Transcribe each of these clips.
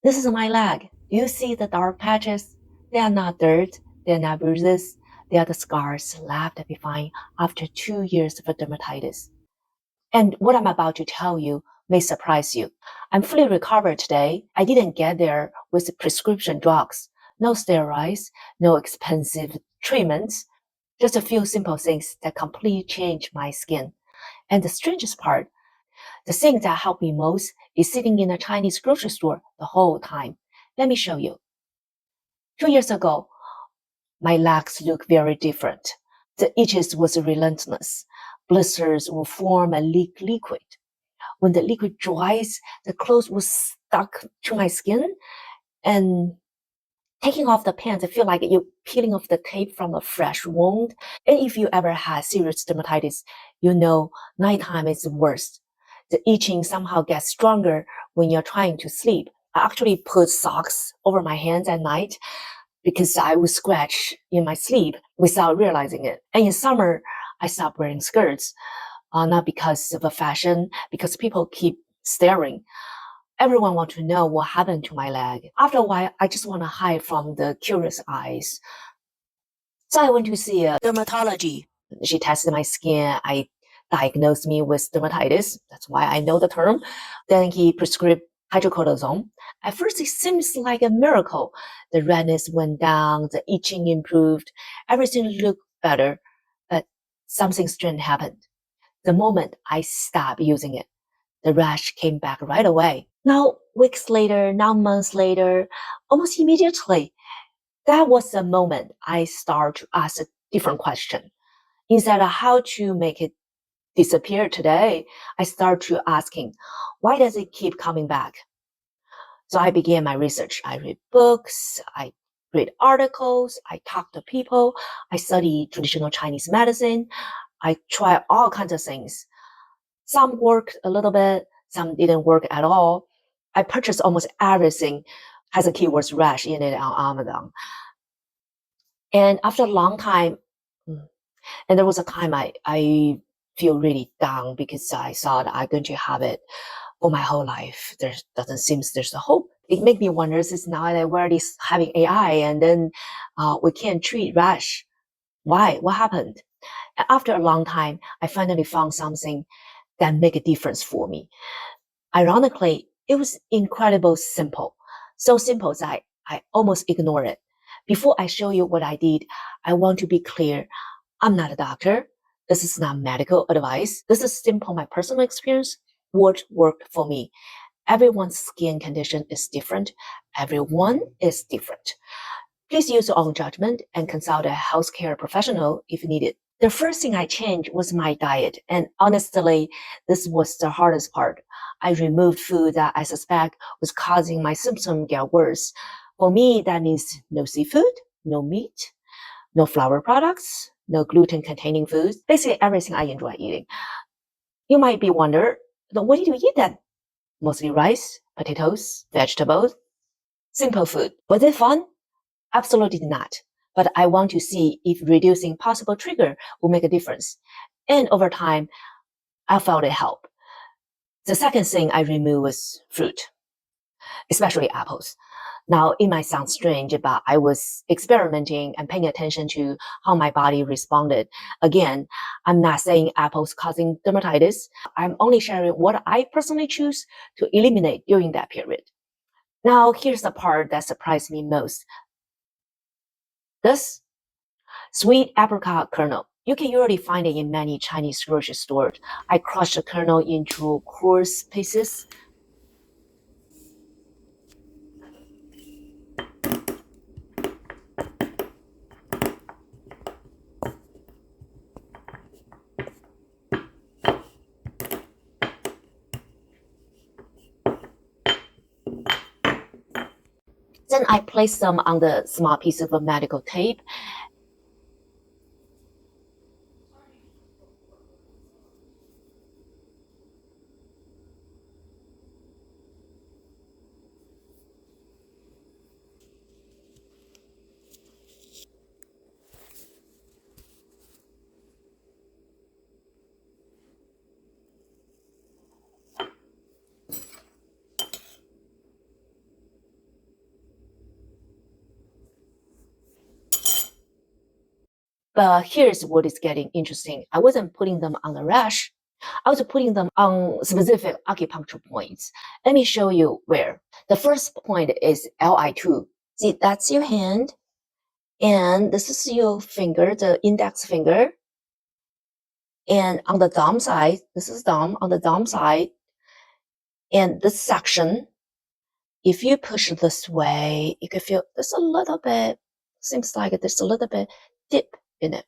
This is my leg. Do you see the dark patches? They are not dirt, they are not bruises, they are the scars left behind after 2 years of dermatitis. And what I'm about to tell you may surprise you. I'm fully recovered today. I didn't get there with prescription drugs, no steroids, no expensive treatments, just a few simple things that completely changed my skin. And the strangest part, the thing that helped me most is sitting in a Chinese grocery store the whole time. Let me show you. 2 years ago, my legs look very different. The itches was relentless. Blisters will form and leak liquid. When the liquid dries, the clothes was stuck to my skin, and taking off the pants, I feel like you're peeling off the tape from a fresh wound. And if you ever had serious dermatitis, you know nighttime is the worst. The itching somehow gets stronger when you're trying to sleep. I actually put socks over my hands at night because I would scratch in my sleep without realizing it. And in summer, I stopped wearing skirts, not because of a fashion, because people keep staring. Everyone wants to know what happened to my leg. After a while, I just want to hide from the curious eyes. So I went to see a dermatology. She tested my skin. I diagnosed me with dermatitis. That's why I know the term. Then he prescribed hydrocortisone. At first, it seems like a miracle. The redness went down, the itching improved, everything looked better. But something strange happened. The moment I stopped using it, the rash came back right away. Now, weeks later, now months later, almost immediately, that was the moment I start to ask a different question. Instead of how to make it disappear today, I start to asking, why does it keep coming back? So I began my research. I read books, I read articles, I talk to people, I study traditional Chinese medicine, I try all kinds of things. Some worked a little bit, some didn't work at all. I purchased almost everything has a keywords rash in it on Amazon. And after a long time, and there was a time I feel really down because I thought I'm going to have it for my whole life. There doesn't seem there's a hope. It made me wonder, is now that we're already having AI and then we can't treat rash. Why? What happened? After a long time, I finally found something that make a difference for me. Ironically, it was incredibly simple. So simple that I almost ignore it. Before I show you what I did, I want to be clear. I'm not a doctor. This is not medical advice. This is simple my personal experience. What worked for me. Everyone's skin condition is different. Everyone is different. Please use your own judgment and consult a healthcare professional if needed. The first thing I changed was my diet. And honestly, this was the hardest part. I removed food that I suspect was causing my symptoms get worse. For me, that means no seafood, no meat, no flour products, no gluten containing foods, basically everything I enjoy eating. You might be wondering, what did you eat then? Mostly rice, potatoes, vegetables, simple food. Was it fun? Absolutely not. But I want to see if reducing possible trigger will make a difference. And over time, I felt it help. The second thing I removed was fruit, especially apples. Now, it might sound strange, but I was experimenting and paying attention to how my body responded. Again, I'm not saying apples causing dermatitis. I'm only sharing what I personally choose to eliminate during that period. Now, here's the part that surprised me most. This sweet apricot kernel. You can already find it in many Chinese grocery stores. I crushed the kernel into coarse pieces. Then I placed them on the small piece of medical tape. But here's what is getting interesting. I wasn't putting them on the rash. I was putting them on specific acupuncture points. Let me show you where. The first point is Li2. See, that's your hand. And this is your finger, the index finger. And on the thumb side, this is thumb, on the thumb side. And this section, if you push this way, you can feel there's a little bit, seems like there's a little bit dip in it.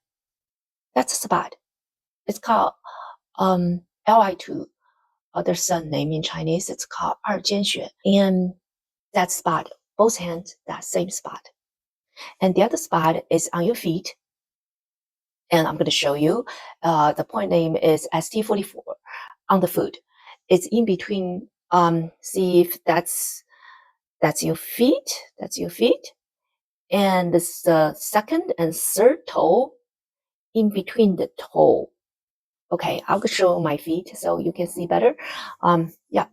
That's a spot. It's called Li2. There's a name in Chinese. It's called 二间穴. And that spot, both hands, that same spot. And the other spot is on your feet. And I'm going to show you. The point name is ST44 on the foot. It's in between. See if that's your feet. That's your feet. And this is the second and third toe in between the toe. Okay, I'll show my feet so you can see better. Yeah.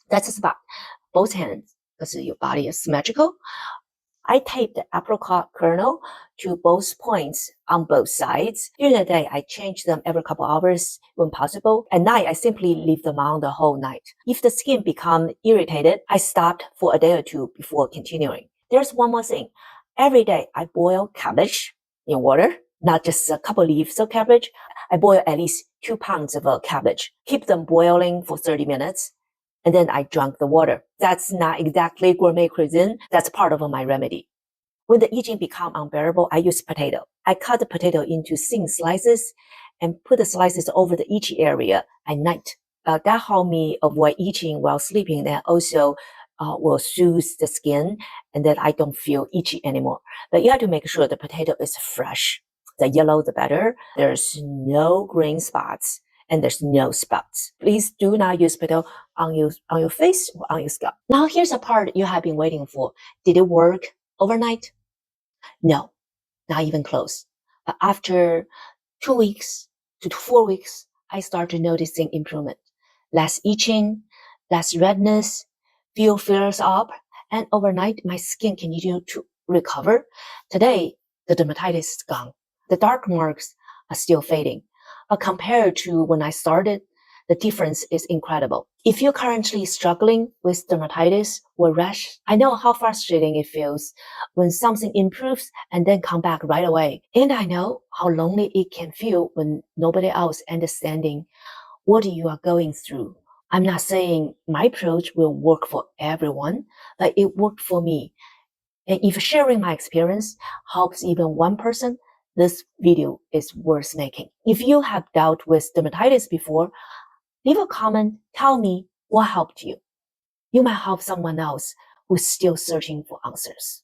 That's a spot. Both hands, because your body is symmetrical. I taped the apricot kernel to both points on both sides. During the day, I change them every couple hours when possible. At night, I simply leave them on the whole night. If the skin becomes irritated, I stopped for a day or two before continuing. There's one more thing. Every day, I boil cabbage in water, not just a couple leaves of cabbage. I boil at least 2 pounds of cabbage. Keep them boiling for 30 minutes. And then I drank the water. That's not exactly gourmet cuisine. That's part of my remedy. When the itching become unbearable, I use potato. I cut the potato into thin slices and put the slices over the itchy area at night. That helped me avoid itching while sleeping and also will soothe the skin and that I don't feel itchy anymore. But you have to make sure the potato is fresh. The yellow, the better. There's no green spots and there's no spots. Please do not use potato on your face or on your scalp. Now here's a part you have been waiting for. Did it work overnight? No, not even close. But after 2 weeks to 4 weeks, I started noticing improvement. Less itching, less redness, feel flares up, and overnight my skin continued to recover. Today, the dermatitis is gone. The dark marks are still fading. But compared to when I started, the difference is incredible. If you're currently struggling with dermatitis or rash, I know how frustrating it feels when something improves and then come back right away. And I know how lonely it can feel when nobody else understanding what you are going through. I'm not saying my approach will work for everyone, but it worked for me. And if sharing my experience helps even one person, this video is worth making. If you have dealt with dermatitis before, leave a comment, tell me what helped you. You might help someone else who's still searching for answers.